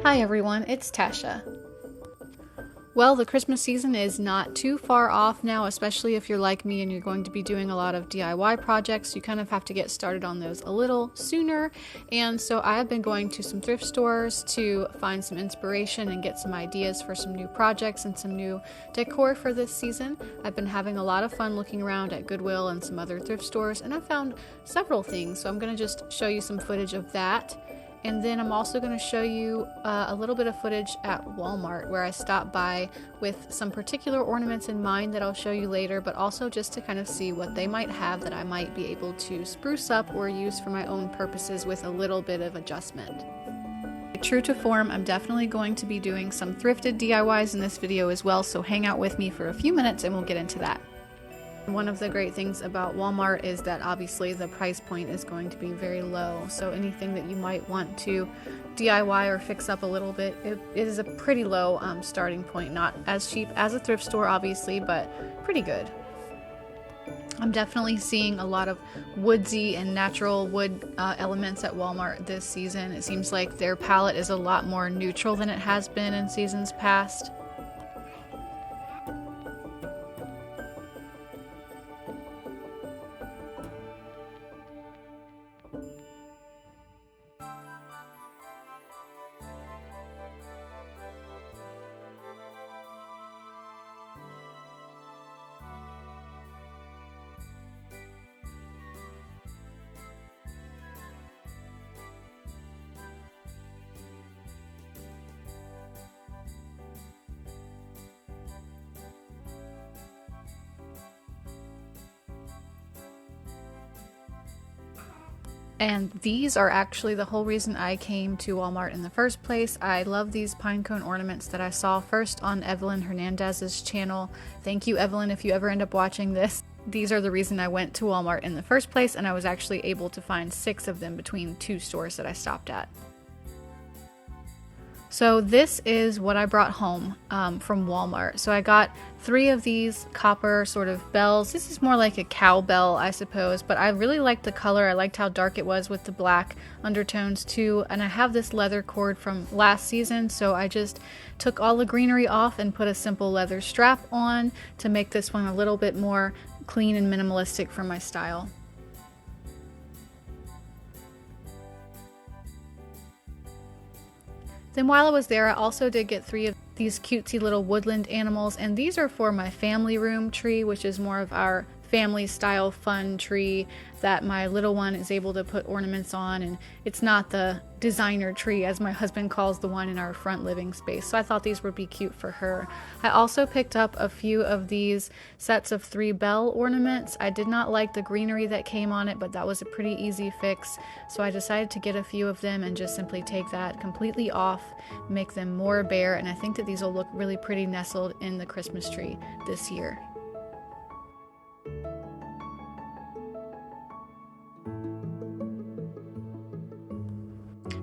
Hi everyone, it's Tasha. Well, the Christmas season is not too far off now, especially if you're like me and you're going to be doing a lot of DIY projects. You kind of have to get started on those a little sooner. And so I have been going to some thrift stores to find some inspiration and get some ideas for some new projects and some new decor for this season. I've been having a lot of fun looking around at Goodwill and some other thrift stores, and I found several things. So I'm going to just show you some footage of that. And then I'm also going to show you a little bit of footage at Walmart where I stopped by with some particular ornaments in mind that I'll show you later, but also just to kind of see what they might have that I might be able to spruce up or use for my own purposes with a little bit of adjustment. True to form, I'm definitely going to be doing some thrifted DIYs in this video as well, so hang out with me for a few minutes and we'll get into that. One of the great things about Walmart is that obviously the price point is going to be very low, so anything that you might want to DIY or fix up a little bit, it is a pretty low starting point. Not as cheap as a thrift store obviously, but pretty good. I'm definitely seeing a lot of woodsy and natural wood elements at Walmart this season. It seems like their palette is a lot more neutral than it has been in seasons past. And these are actually the whole reason I came to Walmart in the first place. I love these pinecone ornaments that I saw first on Evelyn Hernandez's channel. Thank you, Evelyn, if you ever end up watching this. These are the reason I went to Walmart in the first place, and I was actually able to find 6 of them between 2 stores that I stopped at. So this is what I brought home from Walmart. So I got 3 of these copper sort of bells. This is more like a cowbell, I suppose, but I really liked the color. I liked how dark it was with the black undertones too. And I have this leather cord from last season, so I just took all the greenery off and put a simple leather strap on to make this one a little bit more clean and minimalistic for my style. Then while I was there, I also did get 3 of these cutesy little woodland animals, and these are for my family room tree, which is more of our family style fun tree that my little one is able to put ornaments on, and it's not the designer tree as my husband calls the one in our front living space. So I thought these would be cute for her. I also picked up a few of these sets of 3 bell ornaments. I did not like the greenery that came on it, but that was a pretty easy fix. So I decided to get a few of them and just simply take that completely off, make them more bare, and I think that these will look really pretty nestled in the Christmas tree this year.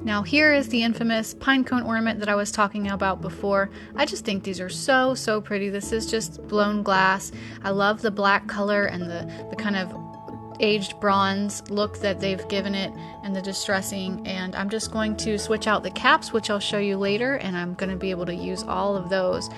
Now here is the infamous pinecone ornament that I was talking about before. I just think these are so pretty. This is just blown glass. I love the black color and the kind of aged bronze look that they've given it and the distressing, and I'm just going to switch out the caps, which I'll show you later, and I'm going to be able to use all of those.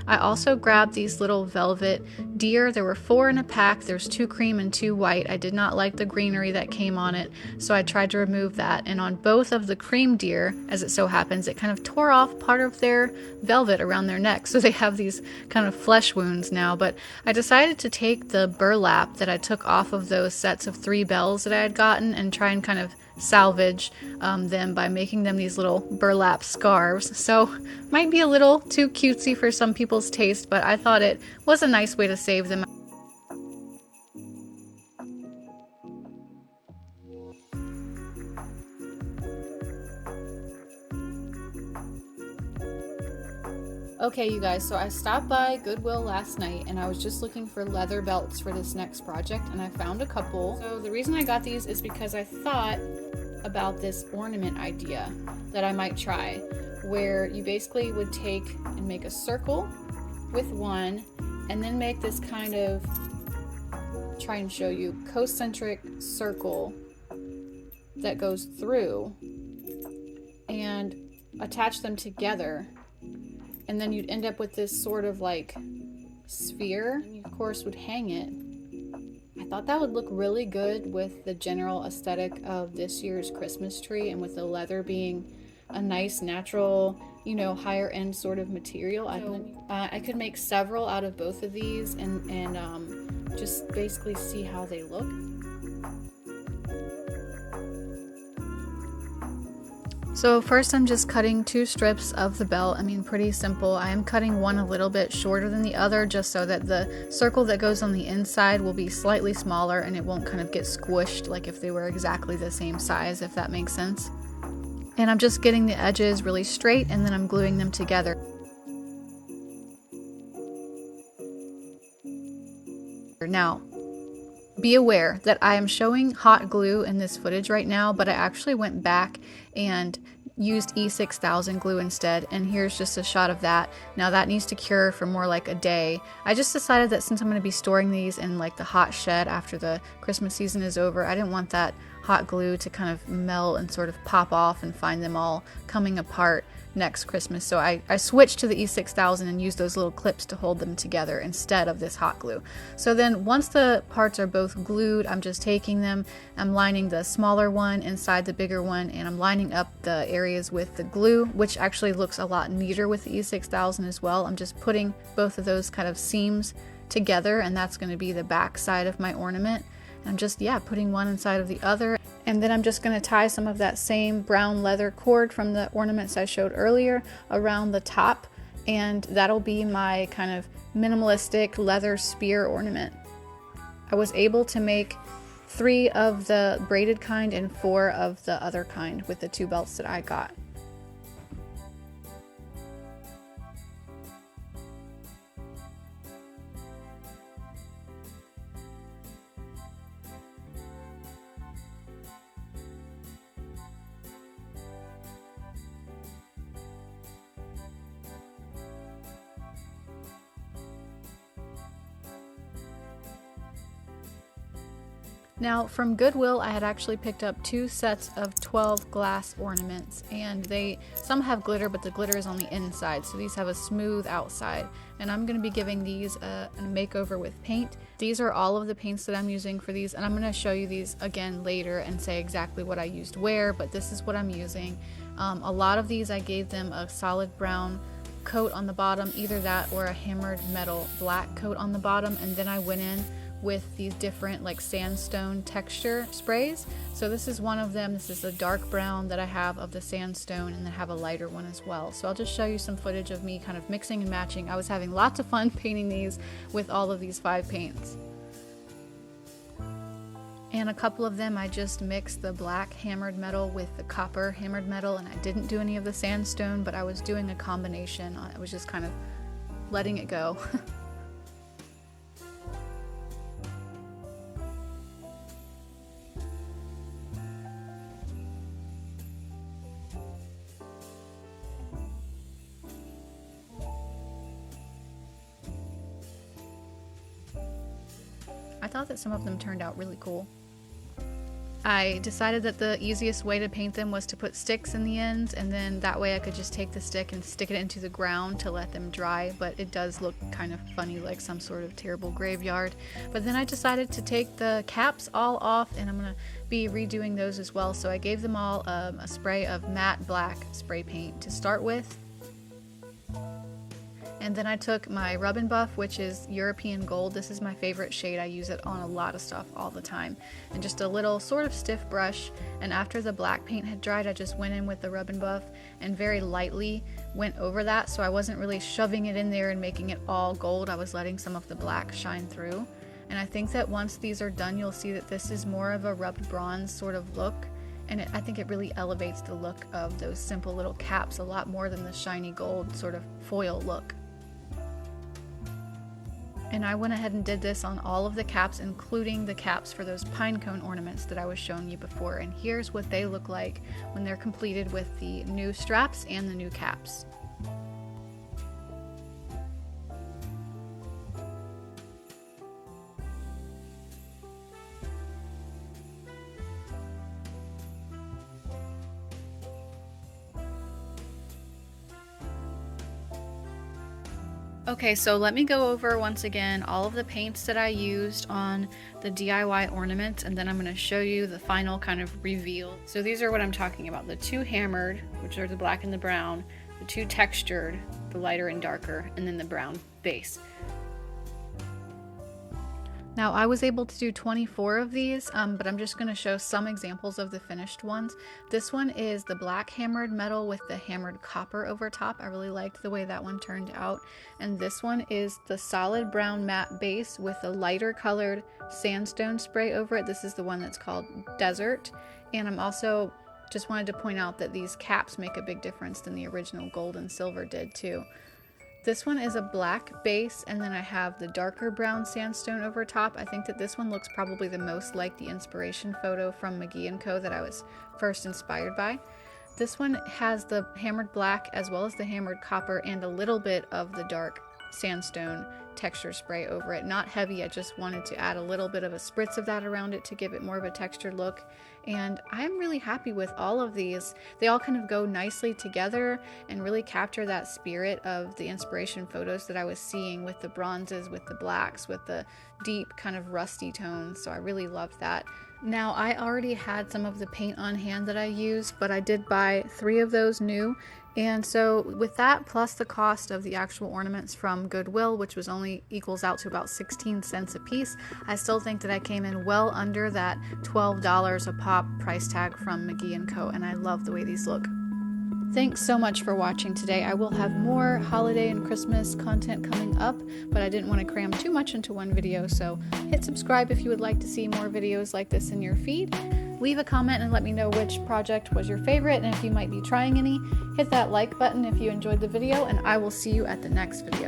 I also grabbed these little velvet deer. There were 4 in a pack. There's 2 cream and 2 white. I did not like the greenery that came on it, so I tried to remove that. And on both of the cream deer, as it so happens, it kind of tore off part of their velvet around their neck. So they have these kind of flesh wounds now. But I decided to take the burlap that I took off of those sets of 3 bells that I had gotten and try and kind of salvage them by making them these little burlap scarves. So might be a little too cutesy for some people's taste, but I thought it was a nice way to save them. Okay, you guys, so I stopped by Goodwill last night and I was just looking for leather belts for this next project, and I found a couple. So the reason I got these is because I thought about this ornament idea that I might try, where you basically would take and make a circle with one and then make this kind of, try and show you, concentric circle that goes through and attach them together, and then you'd end up with this sort of like sphere. And you of course would hang it. I thought that would look really good with the general aesthetic of this year's Christmas tree, and with the leather being a nice natural, you know, higher end sort of material. I could make several out of both of these and just basically see how they look. So first I'm just cutting 2 strips of the belt. I mean, pretty simple. I am cutting one a little bit shorter than the other just so that the circle that goes on the inside will be slightly smaller and it won't kind of get squished like if they were exactly the same size, if that makes sense. And I'm just getting the edges really straight and then I'm gluing them together. Now, be aware that I am showing hot glue in this footage right now, but I actually went back and used E6000 glue instead, and here's just a shot of that. Now that needs to cure for more like a day. I just decided that since I'm going to be storing these in like the hot shed after the Christmas season is over, I didn't want that hot glue to kind of melt and sort of pop off and find them all coming apart next Christmas. So I switched to the E6000 and used those little clips to hold them together instead of this hot glue. So then once the parts are both glued, I'm just taking them, I'm lining the smaller one inside the bigger one, and I'm lining up the areas with the glue, which actually looks a lot neater with the E6000 as well. I'm just putting both of those kind of seams together, and that's going to be the back side of my ornament. I'm just, putting one inside of the other. And then I'm just going to tie some of that same brown leather cord from the ornaments I showed earlier around the top. And that'll be my kind of minimalistic leather spear ornament. I was able to make 3 of the braided kind and 4 of the other kind with the 2 belts that I got. Now from Goodwill, I had actually picked up 2 sets of 12 glass ornaments, and some have glitter, but the glitter is on the inside, so these have a smooth outside. And I'm going to be giving these a makeover with paint. These are all of the paints that I'm using for these, and I'm going to show you these again later and say exactly what I used where, but this is what I'm using. A lot of these I gave them a solid brown coat on the bottom, either that or a hammered metal black coat on the bottom, and then I went in with these different like sandstone texture sprays. So this is one of them. This is the dark brown that I have of the sandstone, and then have a lighter one as well. So I'll just show you some footage of me kind of mixing and matching. I was having lots of fun painting these with all of these 5 paints. And a couple of them I just mixed the black hammered metal with the copper hammered metal, and I didn't do any of the sandstone, but I was doing a combination. I was just kind of letting it go. I thought that some of them turned out really cool. I decided that the easiest way to paint them was to put sticks in the ends, and then that way I could just take the stick and stick it into the ground to let them dry, but it does look kind of funny, like some sort of terrible graveyard. But then I decided to take the caps all off, and I'm going to be redoing those as well. So I gave them all a spray of matte black spray paint to start with. And then I took my Rub and Buff, which is European Gold. This is my favorite shade. I use it on a lot of stuff all the time. And just a little sort of stiff brush. And after the black paint had dried, I just went in with the Rub and Buff and very lightly went over that. So I wasn't really shoving it in there and making it all gold. I was letting some of the black shine through. And I think that once these are done, you'll see that this is more of a rubbed bronze sort of look. And I think it really elevates the look of those simple little caps a lot more than the shiny gold sort of foil look. And I went ahead and did this on all of the caps, including the caps for those pine cone ornaments that I was showing you before. And here's what they look like when they're completed with the new straps and the new caps. Okay, so let me go over once again all of the paints that I used on the DIY ornaments, and then I'm going to show you the final kind of reveal. So these are what I'm talking about. The 2 hammered, which are the black and the brown, the 2 textured, the lighter and darker, and then the brown base. Now I was able to do 24 of these, but I'm just going to show some examples of the finished ones. This one is the black hammered metal with the hammered copper over top. I really liked the way that one turned out. And this one is the solid brown matte base with a lighter colored sandstone spray over it. This is the one that's called Desert. And I'm also just wanted to point out that these caps make a big difference than the original gold and silver did too. This one is a black base, and then I have the darker brown sandstone over top. I think that this one looks probably the most like the inspiration photo from McGee & Co. that I was first inspired by. This one has the hammered black as well as the hammered copper and a little bit of the dark sandstone texture spray over it. Not heavy, I just wanted to add a little bit of a spritz of that around it to give it more of a textured look. And I'm really happy with all of these. They all kind of go nicely together and really capture that spirit of the inspiration photos that I was seeing with the bronzes, with the blacks, with the deep kind of rusty tones. So I really loved that. Now I already had some of the paint on hand that I used, but I did buy 3 of those new. And so with that, plus the cost of the actual ornaments from Goodwill, which was only equals out to about 16 cents a piece, I still think that I came in well under that $12 a pop price tag from McGee & Co. And I love the way these look. Thanks so much for watching today. I will have more holiday and Christmas content coming up, but I didn't want to cram too much into one video, so hit subscribe if you would like to see more videos like this in your feed. Leave a comment and let me know which project was your favorite and if you might be trying any. Hit that like button if you enjoyed the video, and I will see you at the next video.